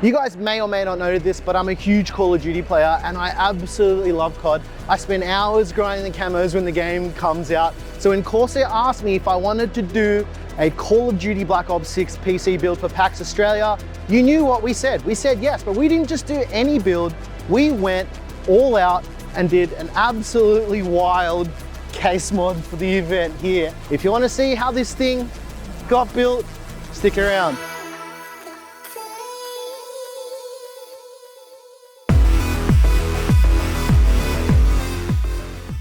You guys may or may not know this, but I'm a huge Call of Duty player and I absolutely love COD. I spend hours grinding the camos when the game comes out. So when Corsair asked me if I wanted to do a Call of Duty Black Ops 6 PC build for PAX Australia, you knew what we said. We said yes, but we didn't just do any build. We went all out and did an absolutely wild case mod for the event here. If you want to see how this thing got built, stick around.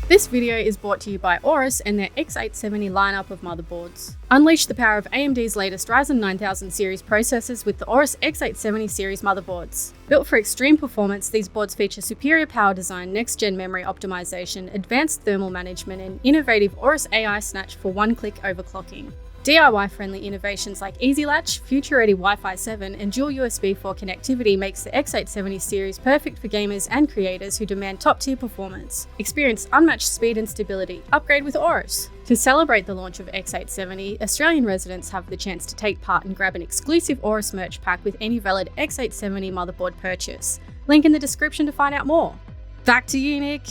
This video is brought to you by AORUS and their X870 lineup of motherboards. Unleash the power of AMD's latest Ryzen 9000 series processors with the AORUS X870 series motherboards. Built for extreme performance, these boards feature superior power design, next-gen memory optimization, advanced thermal management, and innovative AORUS AI snatch for one-click overclocking. DIY-friendly innovations like Easy Latch, future-ready Wi-Fi 7, and dual USB 4 connectivity makes the X870 series perfect for gamers and creators who demand top-tier performance. Experience unmatched speed and stability. Upgrade with AORUS. To celebrate the launch of X870, Australian residents have the chance to take part and grab an exclusive AORUS merch pack with any valid X870 motherboard purchase. Link in the description to find out more. Back to you, Nick.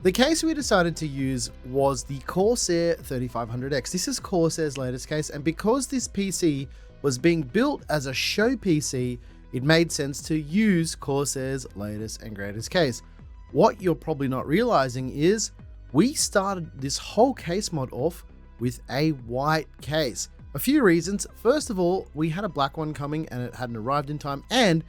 The case we decided to use was the Corsair 3500X. This is Corsair's latest case, and because this PC was being built as a show PC, it made sense to use Corsair's latest and greatest case. What you're probably not realizing is we started this whole case mod off with a white case. A few reasons. First of all, we had a black one coming and it hadn't arrived in time, and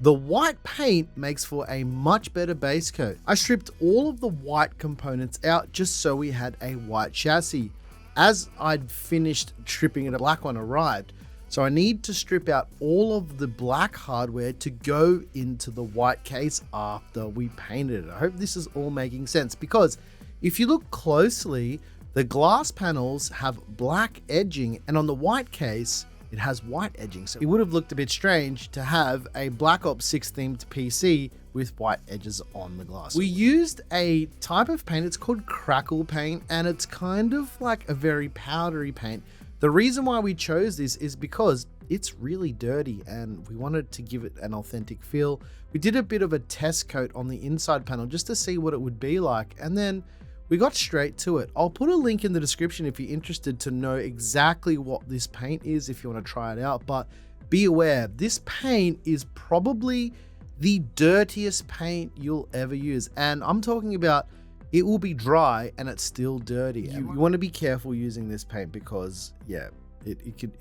the white paint makes for a much better base coat. I stripped all of the white components out just so we had a white chassis. As I'd finished stripping it, a black one arrived. So I need to strip out all of the black hardware to go into the white case after we painted it. I hope this is all making sense, because if you look closely, the glass panels have black edging, and on the white case, it has white edging. So it would have looked a bit strange to have a Black Ops 6 themed PC with white edges on the glass. We used a type of paint, it's called crackle paint, and it's kind of like a very powdery paint. The reason why we chose this is because it's really dirty and we wanted to give it an authentic feel. We did a bit of a test coat on the inside panel just to see what it would be like, and then we got straight to it. I'll put a link in the description if you're interested to know exactly what this paint is if you want to try it out, but be aware, this paint is probably the dirtiest paint you'll ever use. And I'm talking about it will be dry and it's still dirty. You want to be careful using this paint because, yeah,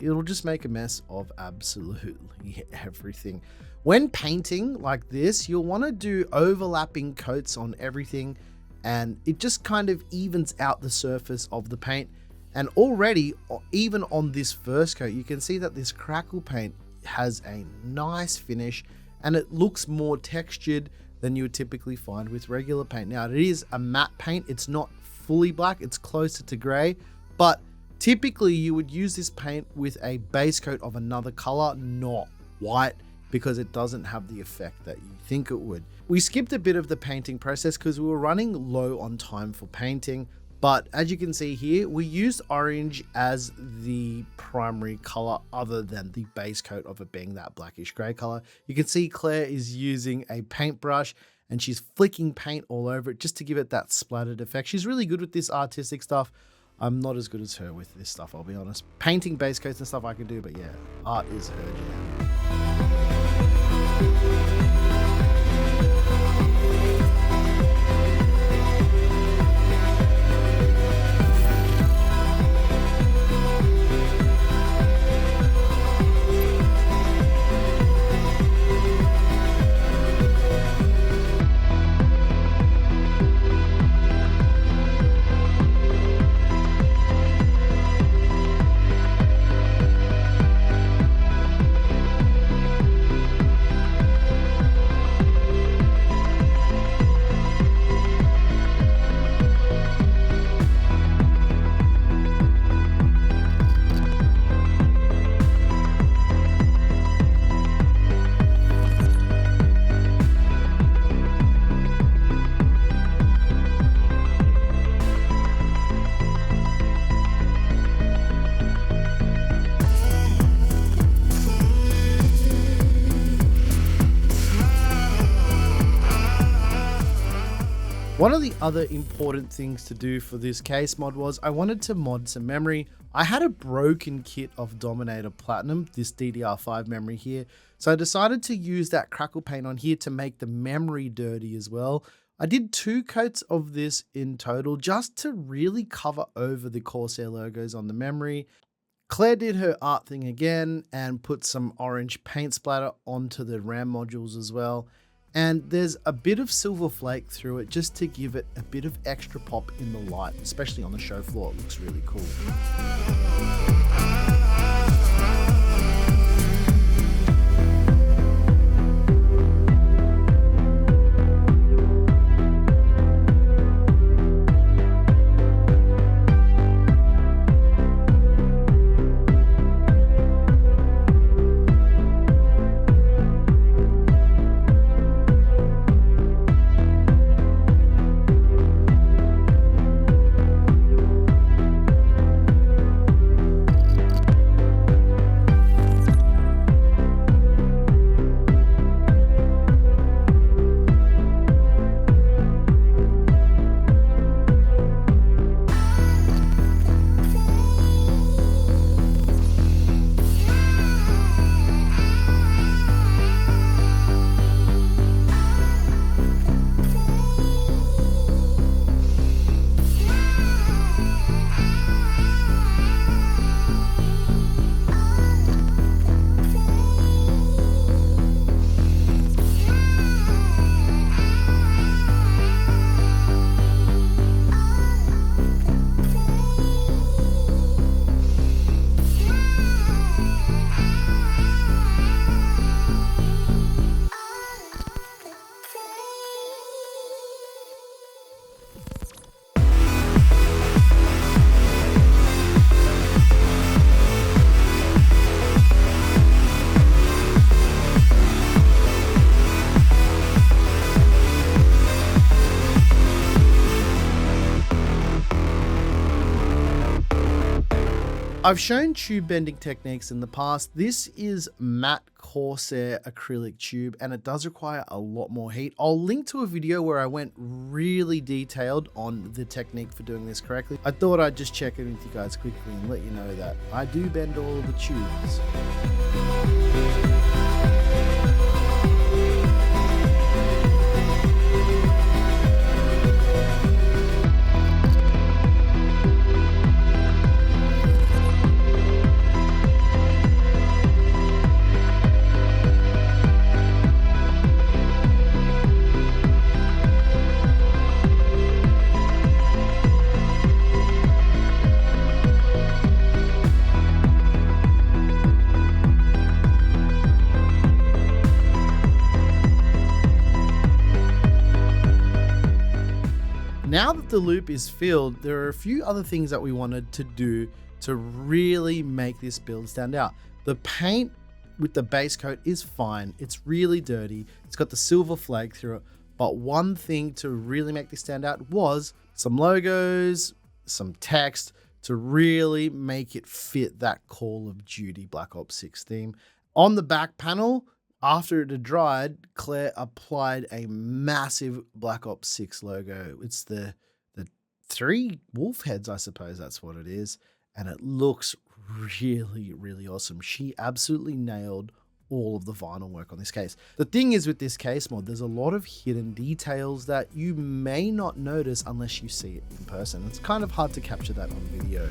it'll just make a mess of absolutely everything. When painting like this, you'll want to do overlapping coats on everything, and it just kind of evens out the surface of the paint. And already, even on this first coat, you can see that this crackle paint has a nice finish and it looks more textured than you would typically find with regular paint. Now, it is a matte paint. It's not fully black. It's closer to gray, but typically you would use this paint with a base coat of another color, not white, because it doesn't have the effect that you think it would. We skipped a bit of the painting process because we were running low on time for painting, but as you can see here, we used orange as the primary color other than the base coat of it being that blackish gray color. You can see Claire is using a paintbrush and she's flicking paint all over it just to give it that splattered effect. She's really good with this artistic stuff. I'm not as good as her with this stuff, I'll be honest. Painting base coats and stuff I can do, but yeah, art is her jam. One of the other important things to do for this case mod was I wanted to mod some memory. I had a broken kit of Dominator Platinum, this DDR5 memory here, so I decided to use that crackle paint on here to make the memory dirty as well. I did 2 coats of this in total just to really cover over the Corsair logos on the memory. Claire did her art thing again and put some orange paint splatter onto the RAM modules as well. And there's a bit of silver flake through it just to give it a bit of extra pop in the light, especially on the show floor. It looks really cool. I've shown tube bending techniques in the past. This is matte Corsair acrylic tube and it does require a lot more heat. I'll link to a video where I went really detailed on the technique for doing this correctly. I thought I'd just check in with you guys quickly and let you know that I do bend all the tubes. Now that the loop is filled, there are a few other things that we wanted to do to really make this build stand out. The paint with the base coat is fine. It's really dirty. It's got the silver flag through it. But one thing to really make this stand out was some logos, some text to really make it fit that Call of Duty Black Ops 6 theme. On the back panel, after it had dried, Claire applied a massive Black Ops 6 logo. It's the 3 wolf heads, I suppose that's what it is. And it looks really, really awesome. She absolutely nailed all of the vinyl work on this case. The thing is with this case mod, there's a lot of hidden details that you may not notice unless you see it in person. It's kind of hard to capture that on video.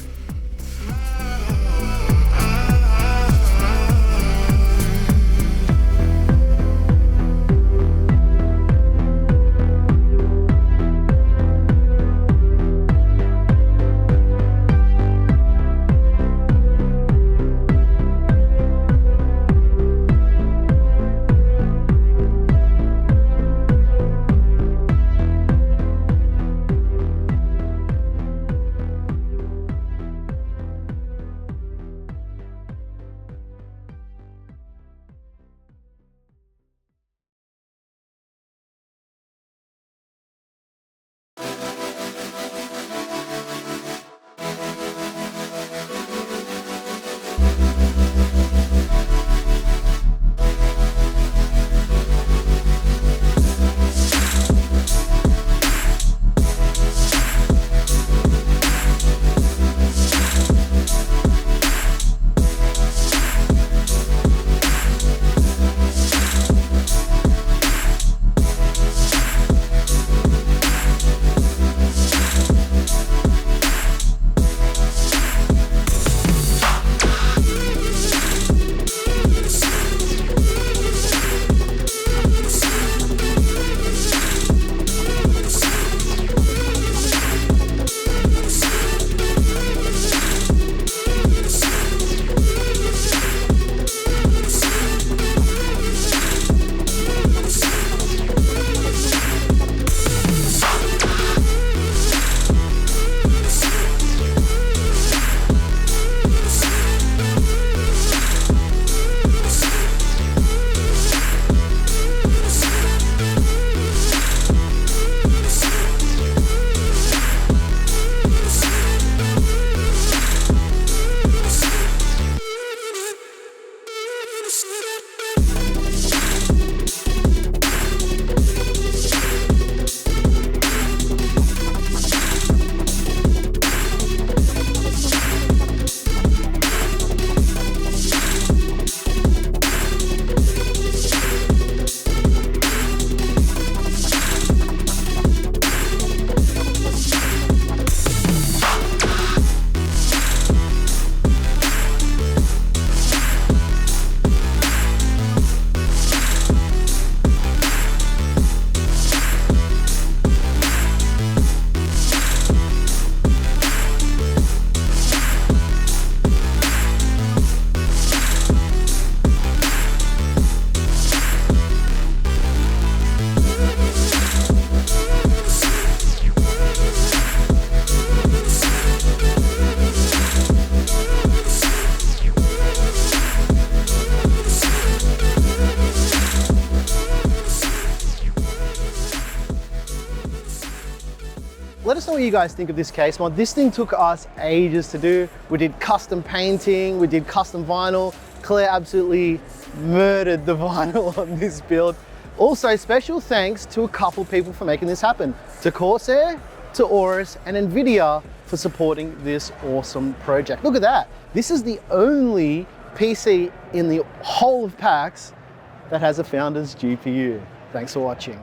what you guys think of this case mod. This thing took us ages to do. We did custom painting, we did custom vinyl. Claire absolutely murdered the vinyl on this build. Also, special thanks to a couple people for making this happen. To Corsair, to AORUS, and NVIDIA for supporting this awesome project. Look at that. This is the only PC in the whole of PAX that has a Founders GPU. Thanks for watching.